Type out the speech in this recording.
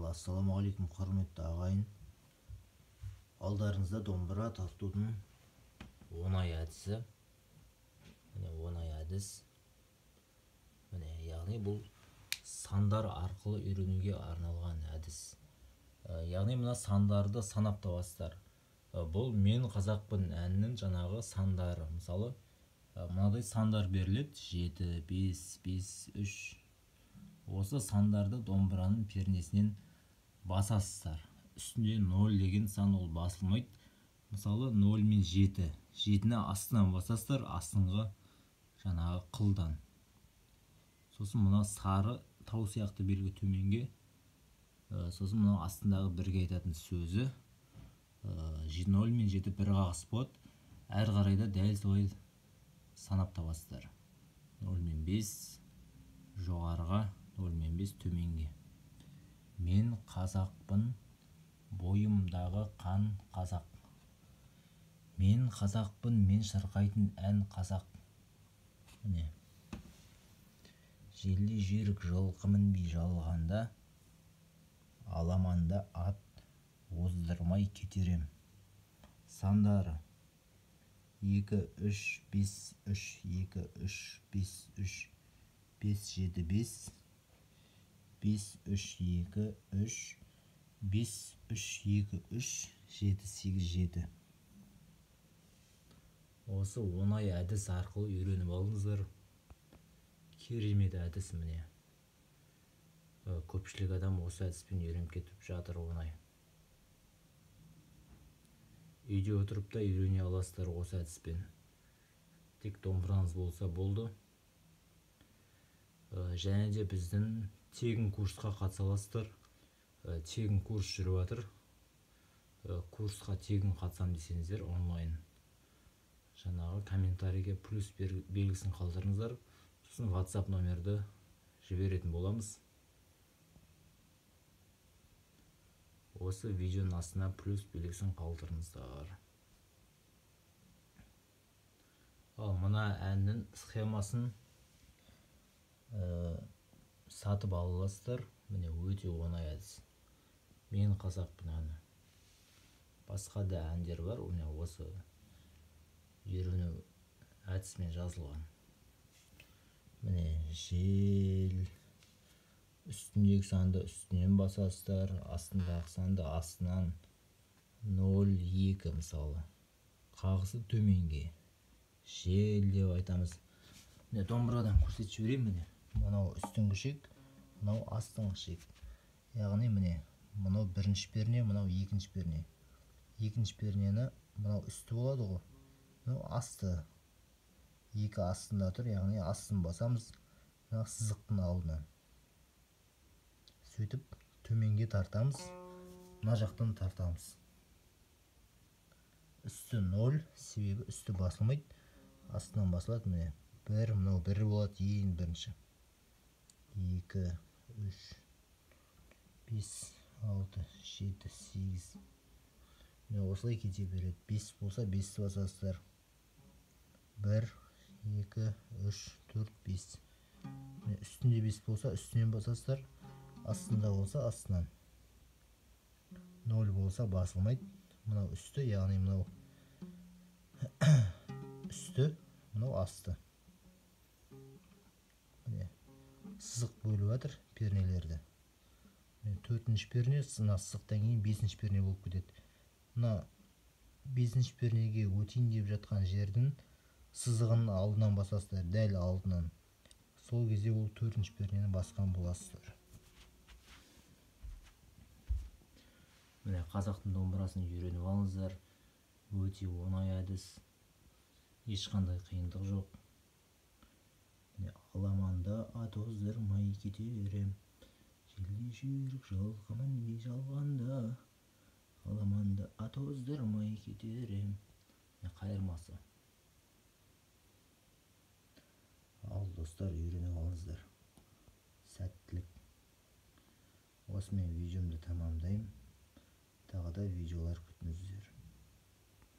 Ассалаумағалейкум құрметті ағайын. Алдарыңызда домбыра тартудың оңай әдісі. Оңай әдіс. Яғни бұл сандар арқылы үйренуге арналған әдіс. Яғни мына сандарды санап табасыздар. Бұл "Мен қазақпын" әнінің жаңағы сандары. Мысалы, мынадай сандар беріледі: 7, 5, 5, 3. Осы сандарды домбыраның пернесінен басасыздар. Үстінде 0 деген сан ол басылмайды. Мысалы 0 мен 7. 7-ні астынан басасыздар, астыңғы жаңағы қылдан. Сосын мына сары тау сияқты белгі төменге. Сосын мына астындағы бірге айтатын сөзі. 0 мен 7 бір қағыс болады. Әр қарайда дәл солай санап табасыздар. 0 мен 5 жоғарыға, 0 мен 5 төменге. Мен қазақпын, бойымдағы қан қазақ. Мен қазақпын, мен шырқайтын ән қазақ. Желді жүйрік жылқы мінбей жалғанда, аламанда ат оздырмай кетерем. Сандары: 2, 3, 5, 3, 2, 3, 5, 3, 5, 7, 5, 5, 3, 2, 3, 5, 3, 2, 3, 7, 8, 7. Осы оңай әдіс арқылы үйреніп алыңыздар. Керемет әдіс міне. Көпшілік адам осы әдіспен үйреніп кетіп жатыр оңай. Үйде отырып та үйрене аласыздар осы әдіспен. Тек домбыраңыз болса болды. Және де біздің тегін курсқа қатыса аласыздар. Тегін курс жүріп жатыр. Курсқа тегін қатысам десеңіздер онлайн. Жаңағы комментарийге плюс белгісін қалдырыңыздар. Сосын WhatsApp номерді жіберетін боламыз. Осы видеоның астына плюс белгісін қалдырыңыздар. Ал мына әннің схемасын сатып аласыздар. Міне өте оңай әдіс. Мен қазақпын әні. Басқа да әндер бар, осы үйрену әдісімен жазылған. Міне жел, үстіндегі санды үстінен басасыздар, астындағы санды астынан. 0, 2 мысалы. Қағысы төменге. Жел деп айтамыз. Міне домбырадан көрсетіп жіберейін міне. Мынау үстіңгі шек, мынау астыңғы шек. Яғни міне, мынау бірінші перне, мынау екінші перне. Екінші пернені мынау үсті болады ғой. Мынау асты. 2 астында тұр, яғни астын басамыз. Мынау сызықтың алдынан. Сөйтіп төменге тартамыз. Мына жақтан тартамыз. Үсті 0, себебі үсті басылмайды. Астынан басылады міне. 1, мынау 1 болады, ең бірінші. 2, 3, 5, 6, 7, 8. Міне осылай кете береді. 5 болса 5-ті басасыздар. 1, 2, 3, 4, 5. Үстінде 5 болса үстінен басасыздар. Астында болса астынан. 0 болса басылмайды. Мынау үсті, яғни мынау үсті, мынау асты. Сызық бөліп жатыр пернелерді. 4-ші перне, сызықтан кейін 5-ші перне болып кетеді. Мына 5-ші пернеге өтейін деп жатқан жердің сызығын алдынан басасыздар, дәл алдынан. Сол кезде ол 4-ші пернені басқан боласыздар. Міне қазақтың домбырасын үйреніп алыңыздар. Өте оңай әдіс. Ешқандай қиындық жоқ. Аламанда ат оздырмай кетерем. Желді жүйрік жылқы мінбей жалғанда, аламанда ат оздырмай кетерем. Қайырмасы. Ал достар, үйреніп алыңыздар. Сәттілік. Осымен видеомды тамамдаймын. Тағы да видеолар күтіңіздер.